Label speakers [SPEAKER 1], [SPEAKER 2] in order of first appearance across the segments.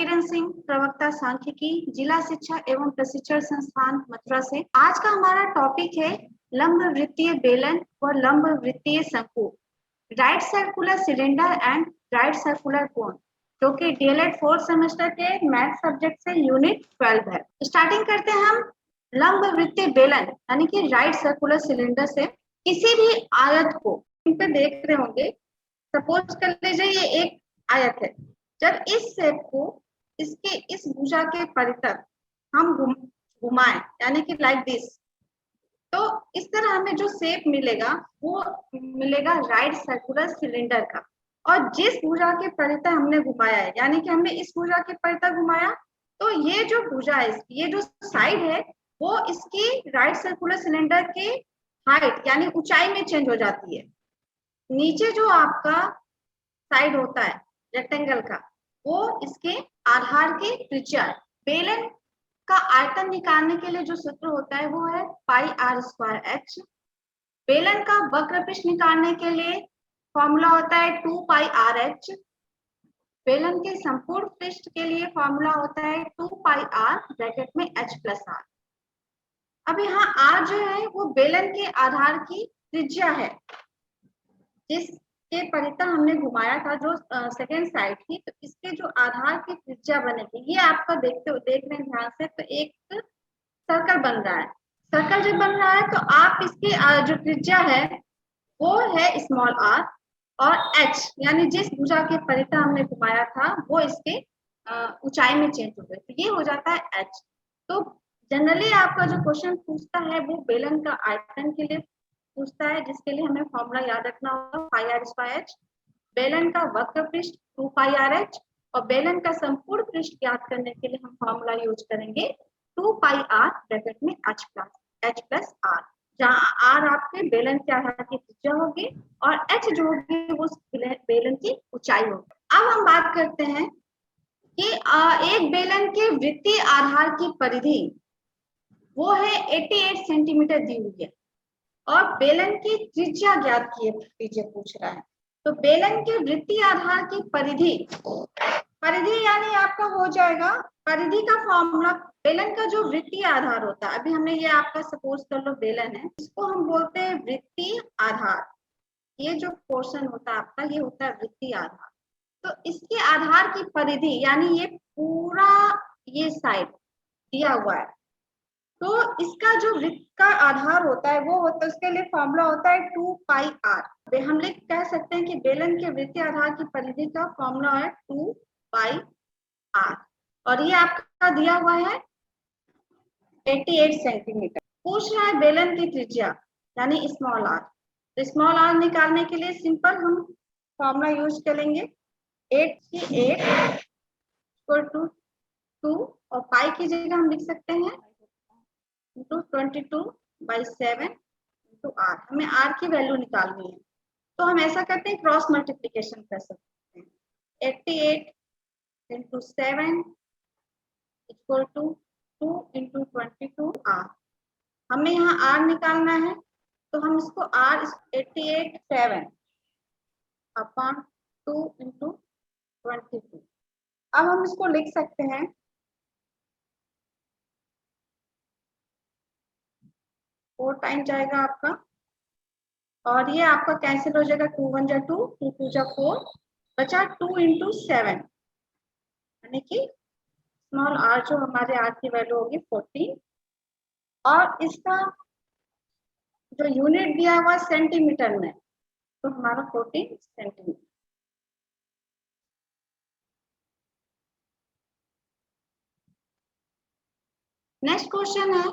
[SPEAKER 1] किरण सिंह, प्रवक्ता सांख्यिकी, जिला शिक्षा एवं प्रशिक्षण संस्थान मथुरा से। आज का हमारा टॉपिक है लंब वृत्तीय बेलन व लंब वृत्तीय शंकु, right circular cylinder and right circular cone, जो कि डीएलएड 4th सेमेस्टर के मैथ सब्जेक्ट से यूनिट 12 है। स्टार्टिंग करते हैं हम लंब वृत्तीय बेलन यानी कि राइट सर्कुलर सिलेंडर से। किसी भी आयत को पे देख रहे होंगे, सपोज कर लीजिए ये एक आयत है। जब इस शेप को इसके इस भुजा के परितक हम घुमाएं यानी कि लाइक दिस, तो इस तरह हमें जो शेप मिलेगा वो मिलेगा राइट सर्कुलर सिलेंडर का। और जिस भुजा के परितक हमने घुमाया है यानी कि हमने इस भुजा के परितक घुमाया, तो ये जो भुजा है, ये जो साइड है वो इसकी राइट सर्कुलर सिलेंडर की हाइट यानी ऊंचाई में चेंज हो जाती है। नीचे जो आपका साइड होता है रेक्टेंगल का, वो इसके आधार की त्रिज्या है। बेलन का आयतन निकालने के लिए जो सूत्र होता है वो है पाई आर स्क्वायर एच। बेलन का वक्र पृष्ठ निकालने के लिए फॉर्मूला होता है 2 पाई आर एच। बेलन के संपूर्ण पृष्ठ के लिए फॉर्मूला होता है 2 पाई आर ब्रैकेट में एच प्लस आर। अब यहाँ आर जो है वो बेलन के आधार की त्रिज्या है जिसके परितः हमने घुमाया था, जो सेकेंड साइड थी। तो इसके जो आधार की त्रिज्या बनेगी, ये आपका देख रहे हैं ध्यान से, तो एक सर्कल बन रहा है। सर्कल जब बन रहा है तो आप इसकी जो त्रिज्या है वो है स्मॉल आर, और एच यानी जिस भुजा के परितः हमने घुमाया था वो इसके ऊंचाई में चेंज हो गई, तो ये हो जाता है एच। तो जनरली आपका जो क्वेश्चन पूछता है वो बेलन का आयतन के लिए पूछता है, जिसके लिए हमें फॉर्मूला याद रखना होगा पाई आर स्क्वायर एच। बेलन का वक्र पृष्ठ 2 पाई आर एच, और बेलन का संपूर्ण पृष्ठ ज्ञात करने के लिए हम फॉर्मूला यूज करेंगे 2 पाई आर ब्रैकेट में एच प्लस आर, जहाँ आर आपके बेलन के आधार की त्रिज्या होगी और एच जो होगी वो बेलन की ऊंचाई होगी। अब हम बात करते हैं कि एक बेलन के वृत्तीय आधार की परिधि वो है 88 सेंटीमीटर दी हुई है, और बेलन की त्रिज्या ज्ञात कीजिए पूछ रहा है। तो बेलन के वृत्तीय आधार की परिधि यानी आपका हो जाएगा, परिधि का फॉर्मूला, बेलन का जो वृत्तीय आधार होता है, अभी हमने ये आपका सपोज कर लो बेलन है, इसको हम बोलते हैं वृत्तीय आधार। ये जो पोर्शन होता है आपका ये होता है वृत्तीय आधार। तो इसके आधार की परिधि यानी ये पूरा ये साइड दिया हुआ है, तो इसका जो वृत्त का आधार होता है वो होता है, उसके लिए फॉर्मूला होता है 2 पाई आर। हम लोग कह सकते हैं कि बेलन के वृत्तीय आधार की परिधि का फॉर्मूला है 2 पाई आर, और ये आपका दिया हुआ है 88 सेंटीमीटर। पूछ रहा है बेलन की त्रिज्या यानी स्मॉल आर। तो स्मॉल आर निकालने के लिए सिंपल हम फॉर्मूला यूज करेंगे 8 की 8 इक्वल टू 2, और पाई की जगह हम लिख सकते हैं 22/7 इंटू आर। हमें आर की वैल्यू निकालनी है, तो हम ऐसा करते हैं क्रॉस मल्टीप्लिकेशन कर सकते हैं। 88 into 7 equal to 2 into 22 R. हमें यहाँ आर निकालना है, तो हम इसको आर 88 7 अपॉन 2 इंटू 22। अब हम इसको लिख सकते हैं 4 टाइम जाएगा आपका, और ये आपका कैंसिल हो जाएगा, 2 1 जा 2, 2 2 जा 4, बचा 2 इंटू 7 यानी कि स्मॉल आर जो हमारे आर की वैल्यू होगी 14, और इसका जो यूनिट दिया हुआ सेंटीमीटर में, तो हमारा 14 सेंटीमीटर। नेक्स्ट क्वेश्चन है,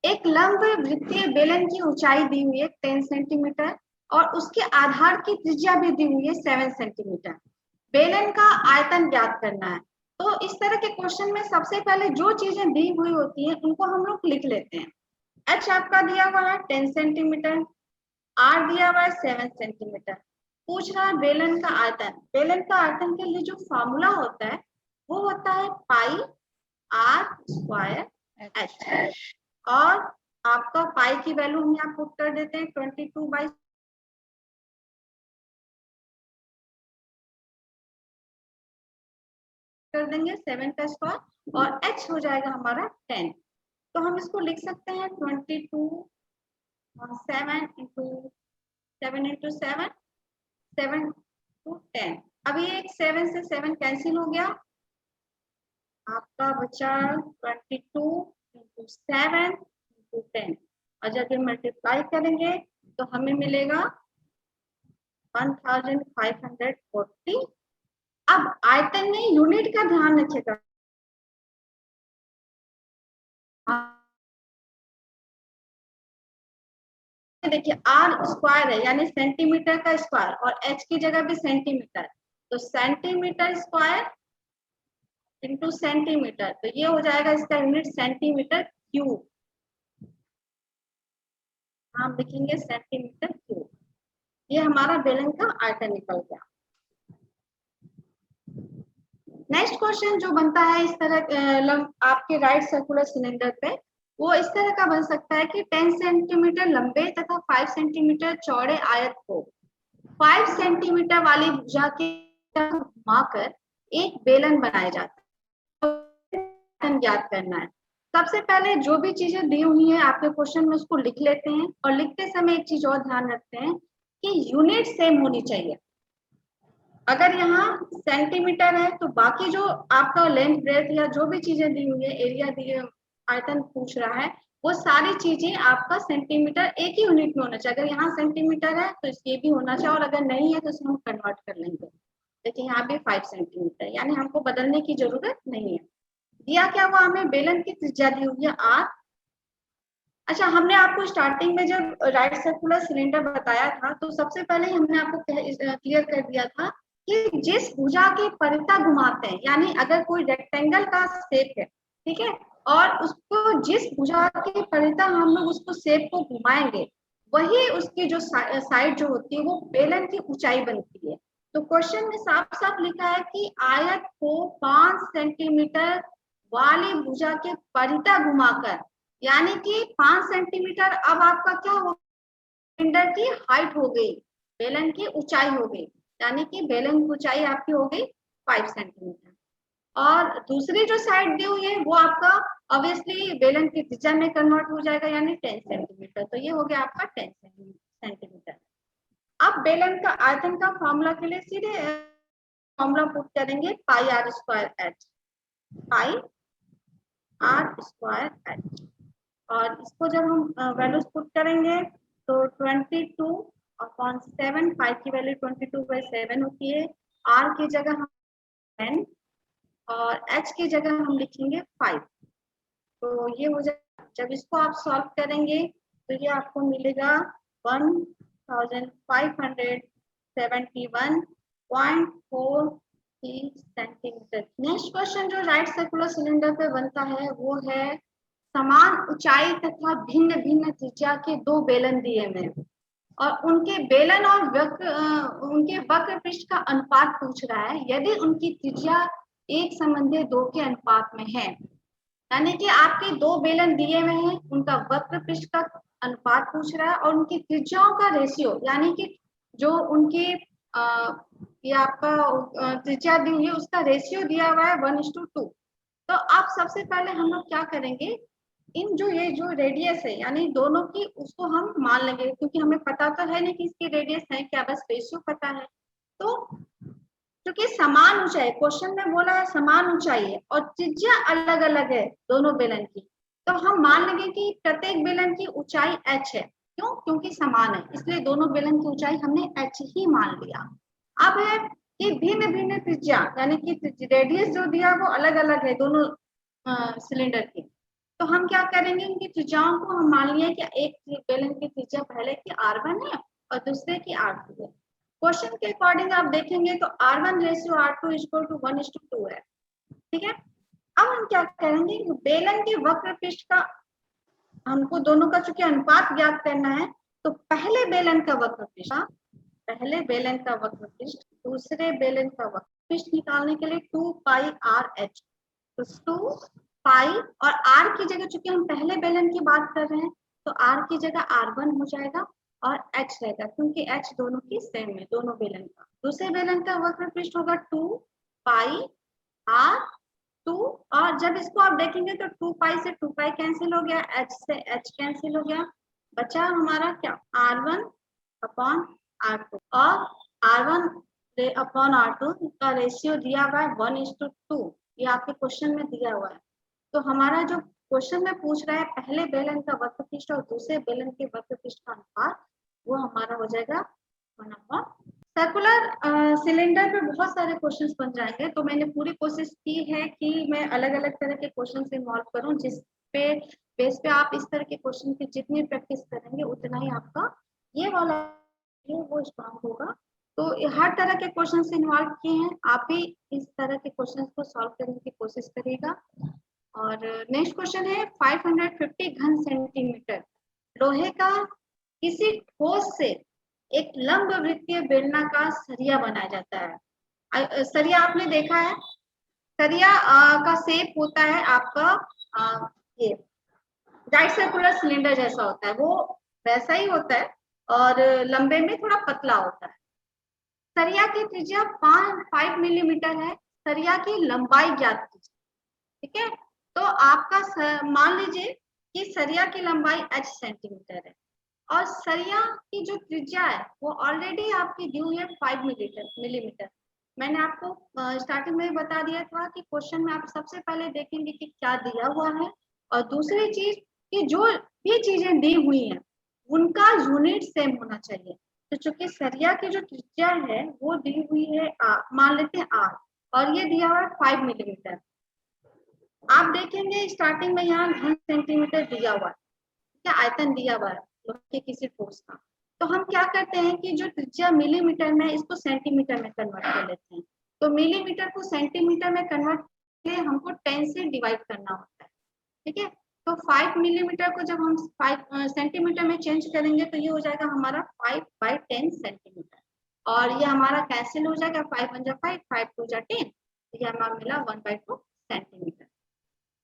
[SPEAKER 1] एक लंब वृत्तीय बेलन की ऊंचाई दी हुई है 10 सेंटीमीटर और उसके आधार की त्रिज्या भी दी हुई है 7 सेंटीमीटर। बेलन का आयतन ज्ञात करना है। तो इस तरह के क्वेश्चन में सबसे पहले जो चीजें दी हुई होती हैं उनको हम लोग लिख लेते हैं। एच आपका दिया हुआ है 10 सेंटीमीटर, आर दिया हुआ है 7 सेंटीमीटर। पूछ रहा है बेलन का आयतन। बेलन का आयतन के लिए जो फॉर्मूला होता है वो होता है पाई आर स्क्वायर एच, और आपका पाई की वैल्यू हम यहाँ पुट कर देते हैं 22/7 कर देंगे 7 का स्क्वायर और h हो जाएगा हमारा 10। तो हम इसको लिख सकते हैं 22 7 इंटू 7 इंटू 7 7 टू 10। अभी एक 7 से 7 कैंसिल हो गया, आपका बचा 22 इंटू 7 इंटू 10 और जब ये मल्टीप्लाई करेंगे तो हमें मिलेगा 1540। अब आयतन में यूनिट का ध्यान रखिएगा, देखिए आर स्क्वायर है यानी सेंटीमीटर का स्क्वायर और एच की जगह भी सेंटीमीटर, तो सेंटीमीटर स्क्वायर इंटू सेंटीमीटर, तो ये हो जाएगा इसका यूनिट सेंटीमीटर क्यूब। हम लिखेंगे सेंटीमीटर क्यूब। ये हमारा बेलन का आयतन निकल गया। नेक्स्ट क्वेश्चन जो बनता है इस तरह आपके राइट सर्कुलर सिलेंडर पे, वो इस तरह का बन सकता है कि 10 सेंटीमीटर लंबे तथा 5 सेंटीमीटर चौड़े आयत को 5 सेंटीमीटर वाली भुजा के घुमाकर एक बेलन बनाया जाता है। ज्ञात करना है। सबसे पहले जो भी चीजें दी हुई है आपके क्वेश्चन में उसको लिख लेते हैं और लिखते समय एक चीज और ध्यान रखते हैं कि यूनिट सेम होनी चाहिए। अगर यहाँ सेंटीमीटर है तो बाकी जो आपका लेंथ ब्रेथ या जो भी चीजें दी हुई है, एरिया दी है, आयतन पूछ रहा है, वो सारी चीजें आपका सेंटीमीटर एक ही यूनिट में होना चाहिए। अगर यहाँ सेंटीमीटर है तो ये भी होना चाहिए और अगर नहीं है तो इसे हम कन्वर्ट कर लेंगे। देखिए यहाँ भी 5 सेंटीमीटर, यानी हमको बदलने की जरूरत नहीं है। दिया क्या हुआ हमें, बेलन की त्रिज्या दी हुई है r। अच्छा, हमने आपको स्टार्टिंग में जब राइट सर्कुलर सिलेंडर बताया था तो सबसे पहले हमने आपको क्लियर कर दिया था कि जिस भुजा के परिता घुमाते हैं, यानी अगर कोई रेक्टेंगल का शेप है, ठीक है, और उसको जिस भुजा के परिता हम लोग उसको शेप को घुमाएंगे वही उसकी जो साइड जो होती है वो बेलन की ऊंचाई बनती है। तो क्वेश्चन में साफ साफ लिखा है कि आयत को 5 सेंटीमीटर वाली भुजा के परिता घुमाकर, यानी कि 5 सेंटीमीटर अब आपका क्या हो, सिलेंडर की हाइट हो गई, बेलन की ऊंचाई हो गई, यानी कि बेलन की ऊंचाई आपकी हो गई 5 सेंटीमीटर। और दूसरी जो साइड दी हुई है वो आपका ऑब्वियसली बेलन की त्रिज्या में कन्वर्ट हो जाएगा, यानी 10 सेंटीमीटर। तो ये हो गया आपका 10 सेंटीमीटर। अब बेलन का आयतन का फॉर्मूला के लिए सीधे फॉर्मूला पुट करेंगे, pi R square H, pi R square H. और इसको जब हम वैल्यूज पुट करेंगे तो 22/7, पाई की वैल्यू 22/7 होती है। आर की जगह हम 10 और एच की जगह हम लिखेंगे 5। तो ये हो जाएगा, जब इसको आप सॉल्व करेंगे तो ये आपको मिलेगा 1571.4 सेंटीमीटर। नेक्स्ट क्वेश्चन जो राइट सर्कुलर सिलेंडर पे बनता है वो है समान ऊंचाई तथा भिन्न भिन्न त्रिज्या के दो बेलन दिए में और उनके बेलन और उनके वक्र पृष्ठ का अनुपात पूछ रहा है। यदि उनकी त्रिज्या एक संबंधी 2 के अनुपात में है, यानी कि आपके दो बेलन दिए हुए हैं, उनका वक्र पृष्ठ का अनुपात पूछ रहा है और उनकी त्रिज्याओं का रेशियो, यानी कि जो उनकी ये आपका त्रिज्या दी हुई है उसका रेशियो दिया हुआ है 1:2। तो आप सबसे पहले हम लोग क्या करेंगे, इन जो ये जो रेडियस है यानी दोनों की उसको हम मान लेंगे, क्योंकि हमें पता तो है नहीं कि इसकी रेडियस है क्या, बस रेशियो पता है। तो क्योंकि समान ऊंचाई, क्वेश्चन में बोला है समान ऊंचाई है और त्रिज्या अलग अलग है दोनों बेलन की, तो हम मान लेंगे कि प्रत्येक बेलन की ऊंचाई h है। क्यों? क्योंकि समान है, इसलिए दोनों बेलन की ऊंचाई हमने h ही मान लिया। अब है कि भिन्न भिन्न त्रिज्या, यानी कि रेडियस जो दिया वो अलग अलग है दोनों सिलेंडर की, तो हम क्या करेंगे, इनकी त्रिज्याओं को हम मान लिया कि एक बेलन की त्रिज्या पहले की r1 है और दूसरे की r2 है। क्वेश्चन के अकॉर्डिंग आप देखेंगे तो r1 ratio r2 equal to 1:2 है, ठीक है। अब हम क्या करेंगे, बेलन के वक्र पृष्ठ का हमको दोनों का चूंकि अनुपात ज्ञात करना है, तो पहले बेलन का वक्र पृष्ठ, पहले बेलन का वक्र पृष्ठ दूसरे बेलन का वक्र पृष्ठ निकालने के लिए 2 पाई r h, तो 2 पाई और r की जगह चूंकि हम पहले बेलन की बात कर रहे हैं तो r की जगह r1 हो जाएगा और h रहेगा, क्योंकि h दोनों की सेम है दोनों बेलन का। दूसरे बेलन का वक्र पृष्ठ होगा 2 पाई आर टू, और जब इसको आप देखेंगे तो 2 पाई से 2 पाई कैंसिल हो गया, एच से एच कैंसिल हो गया, बचा हमारा क्या R1 अपॉन R2, और R1 अपॉन R2 का रेशियो दिया हुआ है 1:2, ये आपके क्वेश्चन में दिया हुआ है। तो हमारा जो क्वेश्चन में पूछ रहा है पहले बेलन का वक्र पृष्ठ और दूसरे बेलन के वक्र पृष्ठ का अनुपात, वो हमारा हो जाएगा 1/। सर्कुलर सिलेंडर पे बहुत सारे क्वेश्चंस बन जाएंगे, तो मैंने पूरी कोशिश की है कि मैं अलग अलग तरह के क्वेश्चन इन्वॉल्व करूं, जिस पे बेस पे आप इस तरह के क्वेश्चन की जितनी प्रैक्टिस करेंगे उतना ही आपका ये वाला वो स्ट्रांग होगा। तो हर तरह के क्वेश्चन इन्वॉल्व किए हैं, आप भी इस तरह के क्वेश्चन को सॉल्व करने की कोशिश करिएगा। और नेक्स्ट क्वेश्चन है 550 घन सेंटीमीटर लोहे का किसी ठोस से एक लंब वृत्तीय बेलनाकार सरिया बनाया जाता है। सरिया आपने देखा है, सरिया का शेप होता है आपका ये राइट सर्कुलर सिलेंडर जैसा होता है, वो वैसा ही होता है और लंबे में थोड़ा पतला होता है। सरिया की त्रिज्या 5 मिलीमीटर है, सरिया की लंबाई ज्ञात कीजिए। ठीक है, तो आपका मान लीजिए कि सरिया की लंबाई h सेंटीमीटर है और सरिया की जो त्रिज्या है वो ऑलरेडी आपकी दी हुई है 5 मिलीमीटर। मैंने आपको स्टार्टिंग में बता दिया था कि क्वेश्चन में आप सबसे पहले देखेंगे कि क्या दिया हुआ है, और दूसरी चीज कि जो भी चीजें दी हुई हैं उनका यूनिट सेम होना चाहिए। तो चूंकि सरिया की जो त्रिज्या है वो दी हुई है मान लेते हैं r, और ये दिया हुआ है 5 मिलीमीटर। आप देखेंगे स्टार्टिंग में यहाँ घन सेंटीमीटर दिया हुआ है, क्या आयतन दिया हुआ है लोहे के किसी ठोस का। तो हम क्या करते हैं कि जो त्रिज्या मिलीमीटर में इसको सेंटीमीटर में कन्वर्ट कर लेते हैं। तो मिलीमीटर को सेंटीमीटर में कन्वर्ट के लिए हमको 10 से डिवाइड करना होता है। ठीक है, तो 5 मिलीमीटर को जब हम 5 सेंटीमीटर में चेंज करेंगे तो ये हो जाएगा हमारा 5/10 सेंटीमीटर, और ये हमारा कैंसिल हो जाएगा, 5 1 जा 5, 5 2 जा 10, ये हमारा मिला 1/2 सेंटीमीटर।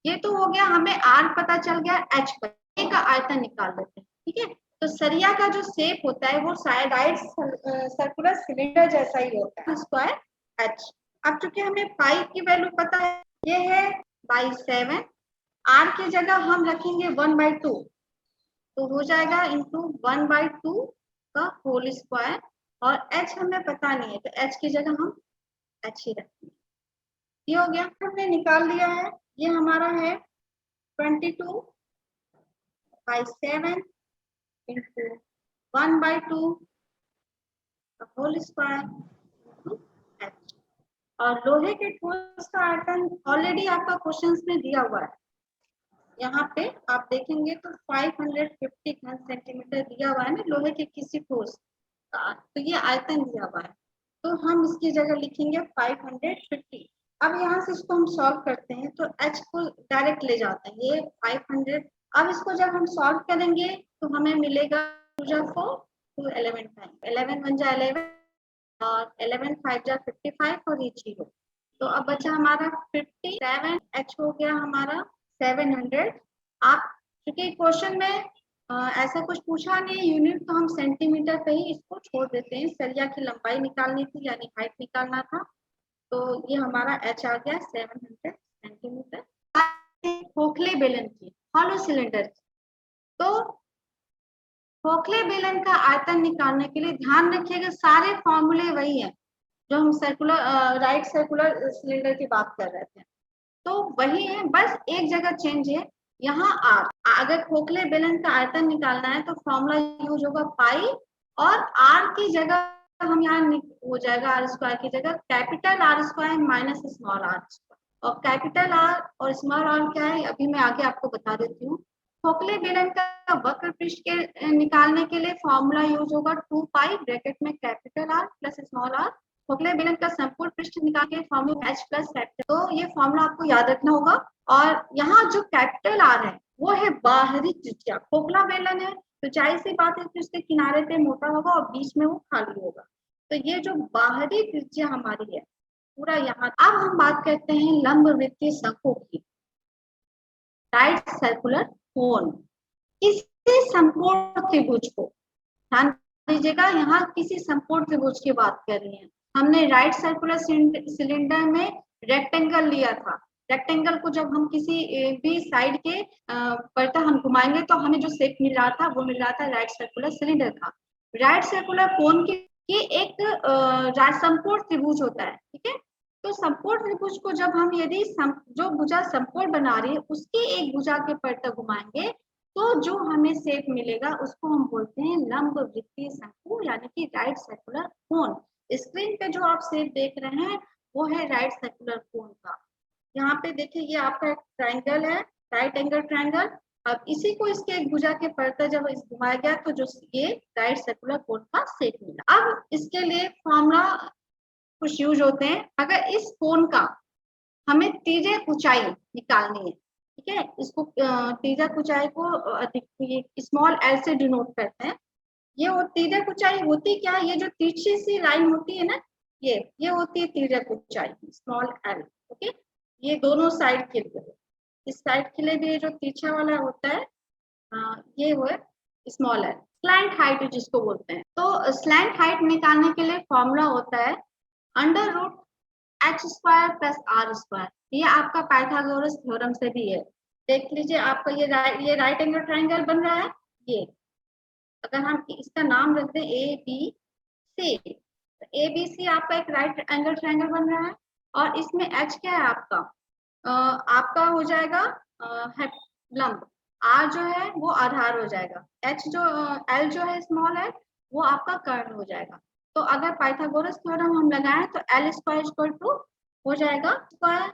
[SPEAKER 1] ये तो हो गया, हमें आर पता चल गया, एच पर का आयतन निकाल लेते हैं। ठीक है, तो सरिया का जो शेप होता है वो राइट सर्कुलर सिलेंडर जैसा ही होता है, स्क्वायर एच। अब चूंकि हमें पाई की वैल्यू पता है, ये है बाई 7, आर की जगह हम रखेंगे 1/2, तो हो जाएगा इंटू 1/2 का होल स्क्वायर, और एच हमें पता नहीं है तो एच की जगह हम एच ही रखेंगे। ये हो गया, हमने निकाल लिया है, ये हमारा है 22/7 इंटू 1/2 होल स्क्वायर एच। और लोहे के ठोस का आयतन ऑलरेडी आपका क्वेश्चंस में दिया हुआ है, यहाँ पे आप देखेंगे तो 550 घन सेंटीमीटर दिया हुआ है ना लोहे के किसी ठोस का, तो ये आयतन दिया हुआ है, तो हम इसकी जगह लिखेंगे 550। अब यहाँ से इसको हम सॉल्व करते हैं तो h को डायरेक्ट ले जाते हैं, ये 500। अब इसको जब हम सॉल्व करेंगे तो हमें मिलेगा 2 जा 4, 2 11 टाइम 11 1 जा 11 और 11 5 जा 55 और ये 0। तो अब बचा हमारा 57, h हो गया हमारा 700। आप क्योंकि क्वेश्चन में ऐसा कुछ पूछा नहीं यूनिट, तो हम सेंटीमीटर पे ही इसको छोड़ देते हैं। सरिया की लंबाई निकालनी थी यानी हाइट निकालना था, तो ये हमारा h आ गया 700 सेंटीमीटर। खोखले बेलन की, हॉलो सिलेंडर की, तो खोखले बेलन का आयतन निकालने के लिए ध्यान रखिएगा सारे फॉर्मूले वही है जो हम सर्कुलर राइट सर्कुलर सिलेंडर की बात कर रहे थे, तो वही है, बस एक जगह चेंज है, यहाँ आर। अगर खोखले बेलन का आयतन निकालना है तो फॉर्मूला यूज होगा पाई, और आर की जगह हम यहाँ हो जाएगा आर स्क्वायर की जगह capital R square minus small R square. और कैपिटल आर और स्मॉल आर क्या है अभी मैं आगे आपको बता देती हूँ। खोखले बेलन का वक्र पृष्ठ के निकालने के लिए फॉर्मूला यूज होगा 2 पाई ब्रैकेट में capital R plus small R. खोखले बेलन का संपूर्ण पृष्ठ निकाल के फॉर्मूला h प्लस कैपिटल, तो ये फॉर्मूला आपको याद रखना होगा। और यहाँ जो कैपिटल आर है वो है बाहरी त्रिज्या, खोखला बेलन है तो जाहिर सी बात है कि उसके किनारे पे मोटा होगा और बीच में वो खाली होगा, तो ये जो बाहरी त्रिज्या हमारी है पूरा यहाँ। अब हम बात करते हैं लंब वृत्तीय शंकु की, राइट सर्कुलर कोन। किसी समकोण त्रिभुज को, ध्यान दीजिएगा यहाँ किसी समकोण त्रिभुज की बात कर रही है, हमने राइट सर्कुलर सिलेंडर में रेक्टेंगल लिया था। रेक्टेंगल को जब हम किसी भी साइड के परत हम घुमाएंगे तो हमें जो शेप मिल रहा था वो मिल रहा था राइट सर्कुलर सिलेंडर का। राइट सर्कुलर कोन की एक समकोण त्रिभुज होता है, ठीक है। तो समकोण त्रिभुज को जब हम यदि जो भुजा समकोण बना रही है उसकी एक भुजा के परत घुमाएंगे तो जो हमें शेप मिलेगा उसको हम बोलते हैं लंब वृत्तीय शंकु यानी कि राइट सर्कुलर कोन। स्क्रीन पे जो आप शेप देख रहे हैं वो है राइट सर्कुलर कोन का। यहाँ पे देखिए ये आपका एक ट्रायंगल है, राइट एंगल ट्रायंगल। अब इसी को इसके एक भुजा के परत जब इस घुमाया गया तो जो ये राइट सर्कुलर कोन का शेप मिला। अब इसके लिए फॉर्मूला कुछ यूज होते हैं। अगर इस कोन का हमें तिर्यक ऊंचाई निकालनी है, ठीक है, इसको तिर्यक ऊंचाई को स्मॉल एल से डिनोट करते हैं। ये तिर्यक ऊंचाई होती क्या है, ये जो तिरछी सी लाइन होती है ना, ये होती है तिर्यक ऊंचाई, स्मॉल एल। ओके, ये दोनों साइड के लिए, इस साइड के लिए भी ये जो तिरछा वाला होता है ये वो स्मॉल एल। स्लैंट हाइट जिसको बोलते हैं, तो स्लैंट हाइट निकालने के लिए फॉर्मूला होता है under root H square plus R square. ये आपका पाइथागोरस थ्योरम से भी है। देख लीजिए आपका ये राइट एंगल ट्रायंगल बन रहा है। ये अगर हम इसका नाम रख दें A B C, A B C आपका एक राइट एंगल ट्रायंगल बन रहा है और इसमें एच क्या है आपका हो जाएगा लंब, आर जो है वो आधार हो जाएगा, एच जो एल जो है स्मॉल है वो आपका कर्ण हो जाएगा। तो अगर पाइथागोरस थ्योरम हम लगाएं तो एल स्क्वायर इक्वल टू हो जाएगा स्क्वायर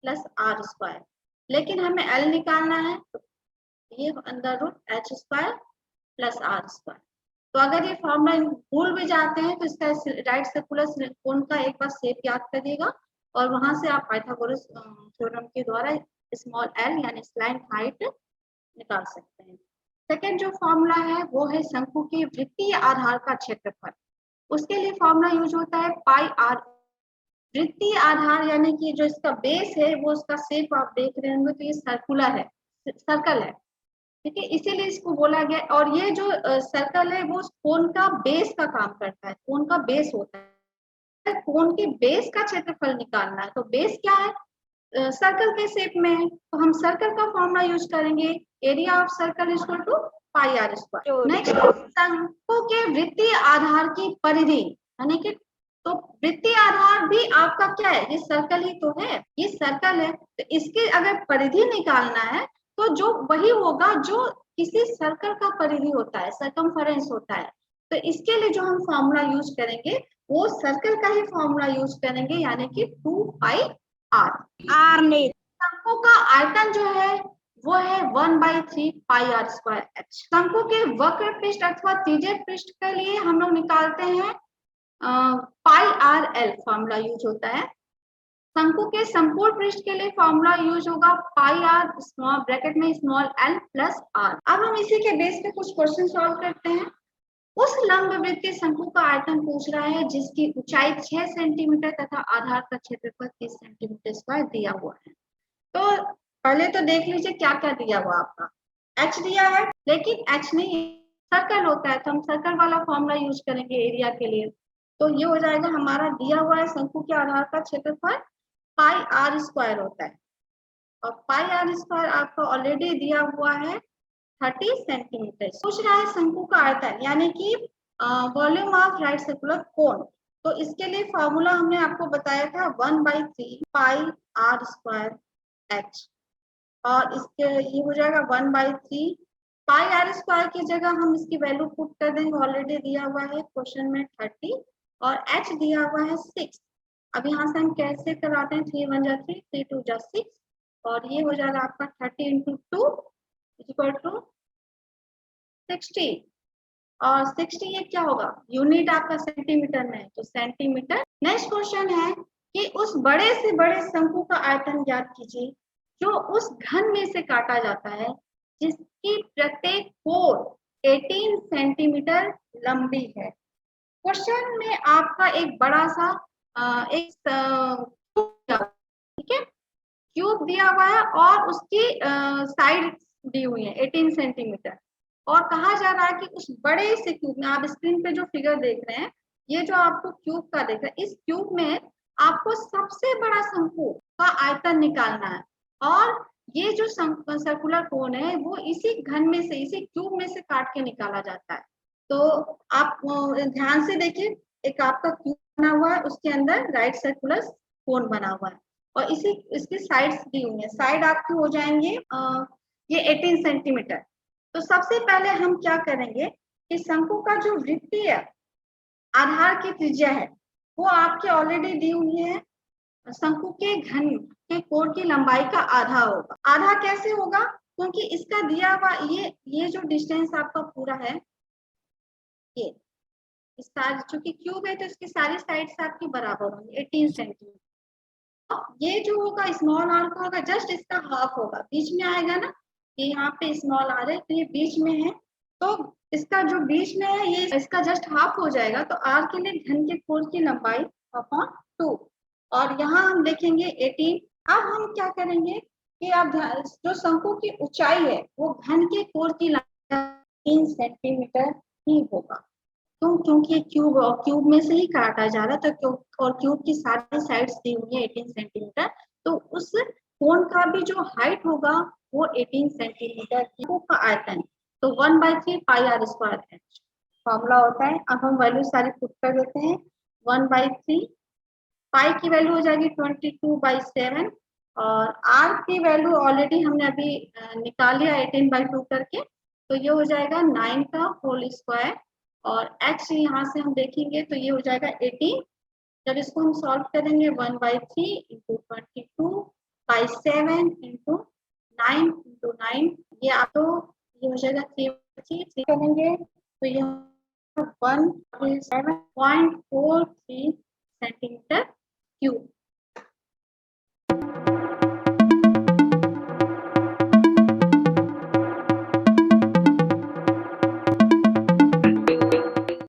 [SPEAKER 1] प्लस आर स्क्वायर, लेकिन हमें एल निकालना है तो ये under root H square plus R square. तो अगर ये फॉर्मूला भूल भी जाते हैं तो इसका राइट सर्कुलर कोन का एक बार शेप याद करिएगा और वहां से आप पाइथागोरस थ्योरम के द्वारा स्मॉल एल यानी स्लैंट हाइट निकाल सकते हैं। सेकेंड जो फॉर्मूला है वो है शंकु के वृत्तीय आधार का क्षेत्रफल। उसके लिए फॉर्मूला यूज होता है पाई आर। वृत्तीय आधार यानी कि जो इसका बेस है वो उसका शेप आप देख रहे होंगे तो ये सर्कुलर है, सर्कल है, ठीक है, इसीलिए इसको बोला गया। और ये जो सर्कल है वो कोन का बेस का काम करता है, कोन का बेस होता है। कोन के बेस का क्षेत्रफल निकालना है तो बेस क्या है, सर्कल के शेप में है तो हम सर्कल का फॉर्मूला यूज करेंगे area of circle equal to pi R square. Next शंकु के वृत्तीय आधार की परिधि यानी कि, तो वृत्तीय आधार भी आपका क्या है, ये सर्कल ही तो है, ये सर्कल है तो इसके अगर परिधि निकालना है तो जो वही होगा जो किसी सर्कल का परिधि होता है, सरकमफेरेंस होता है। तो इसके लिए जो हम फॉर्मूला यूज करेंगे वो सर्कल का ही फॉर्मूला यूज करेंगे यानी कि 2 पाई आर नहीं। शंकु का आयतन जो है वो है 1/3 पाई आर स्क्वायर एच। शंकु के वक्र पृष्ठ अथवा तिर्यक पृष्ठ के लिए हम लोग निकालते हैं पाई आर एल फॉर्मूला यूज होता है। शंकु के संपूर्ण पृष्ठ के लिए फॉर्मूला यूज होगा पाई आर स्मॉल ब्रैकेट में स्मॉल एल प्लस आर। अब हम इसी के बेस पे कुछ क्वेश्चन सॉल्व करते हैं। उस लंब वृत्तीय शंकु का आयतन पूछ रहा है जिसकी ऊंचाई 6 सेंटीमीटर तथा आधार का क्षेत्रफल 30 सेंटीमीटर स्क्वायर दिया हुआ है। तो पहले तो देख लीजिए क्या क्या दिया हुआ आपका, एच दिया है लेकिन एच नहीं सर्कल होता है तो हम सर्कल वाला फॉर्मूला यूज करेंगे एरिया के लिए। तो ये हो जाएगा हमारा दिया हुआ है शंकु के आधार का क्षेत्रफल पाई आर स्क्वायर होता है और पाई आर स्क्वायर आपको ऑलरेडी दिया हुआ है 30 सेंटीमीटर। पूछ रहा है शंकु का आयतन यानी कि volume of right circular cone. तो इसके लिए फॉर्मूला हमने आपको बताया था 1/3 पाई आर स्क्वायर एच और इसके ये हो जाएगा 1/3 पाई आर स्क्वायर की जगह हम इसकी वैल्यू पुट कर देंगे, ऑलरेडी दिया हुआ है क्वेश्चन में 30 और एच दिया हुआ है 6। अब यहाँ से हम कैसे कराते हैं 3 1 जा 3 3 2 जा 6 और ये हो जाएगा आपका 30 × 2 इक्वल टू 60 और 60 ये क्या होगा, यूनिट आपका सेंटीमीटर में है तो सेंटीमीटर। नेक्स्ट क्वेश्चन है कि उस बड़े से बड़े शंकु का आयतन ज्ञात कीजिए जो उस घन में से काटा जाता है जिसकी प्रत्येक कोण 18 सेंटीमीटर लंबी है। क्वेश्चन में आपका एक बड़ा सा एक ठीक है क्यूब दिया हुआ है और उसकी साइड दी हुई है 18 सेंटीमीटर और कहा जा रहा है कि उस बड़े से क्यूब में, आप स्क्रीन पे जो फिगर देख रहे हैं ये जो आपको क्यूब का देख रहे हैं, इस क्यूब में आपको सबसे बड़ा शंकु का आयतन निकालना है, और ये जो सर्कुलर कोन है वो इसी घन में से, इसी क्यूब में से काट के निकाला जाता है। तो आप ध्यान से देखिए, एक आपका क्यूब बना हुआ है, उसके अंदर राइट सर्कुलर कोन बना हुआ है, और इसी इसकी साइड्स दी हुई है। साइड आपकी हो जाएंगे ये 18 सेंटीमीटर। तो सबसे पहले हम क्या करेंगे कि शंकु का जो वृत्तीय आधार की त्रिज्या है वो आपके ऑलरेडी दी हुई है। शंकु के घन के कोण की लंबाई का आधा होगा। आधा कैसे होगा? क्योंकि इसका दिया हुआ ये जो डिस्टेंस आपका पूरा है, ये इसका चूंकि क्यूब है तो इसकी सारी साइड्स आपकी बराबर होंगी 18 सेंटीमीटर। ये जो होगा स्मॉल आर का होगा जस्ट इसका हाफ होगा, बीच में आएगा ना, ये यहाँ पे स्मॉल आर है तो ये बीच में है, तो इसका जो बीच में है ये इसका जस्ट हाफ हो जाएगा। तो आर के लिए घन के कोण की लंबाई अपॉन 2, और यहाँ हम देखेंगे 18। अब हम क्या करेंगे कि अब जो शंकु की ऊंचाई है वो घन के कोण की लंबाई 3 सेंटीमीटर ही होगा। क्यों? क्योंकि क्यूब में से ही काटा जा रहा है, तो और क्यूब की सारी साइड्स दी हुई है 18 सेंटीमीटर, तो उस कोण का भी जो हाइट होगा वो 18 सेंटीमीटर का आयतन, तो 1/3 पाई आर स्क्वायर एच फॉर्मूला होता है। अब हम वैल्यू सारी पुट कर देते हैं। 1/3 पाई की वैल्यू हो जाएगी 22/7, और आर की वैल्यू ऑलरेडी हमने अभी निकाल लिया 18/2 करके, तो ये हो जाएगा 9 का होल स्क्वायर, और x यहाँ से हम देखेंगे तो ये हो जाएगा 18। जब इसको हम सॉल्व करेंगे 1/3 इंटू 22/7 इंटू 9 इंटू 9, ये आप तो ये हो जाएगा 3 करेंगे तो ये 1.43 सेंटीमीटर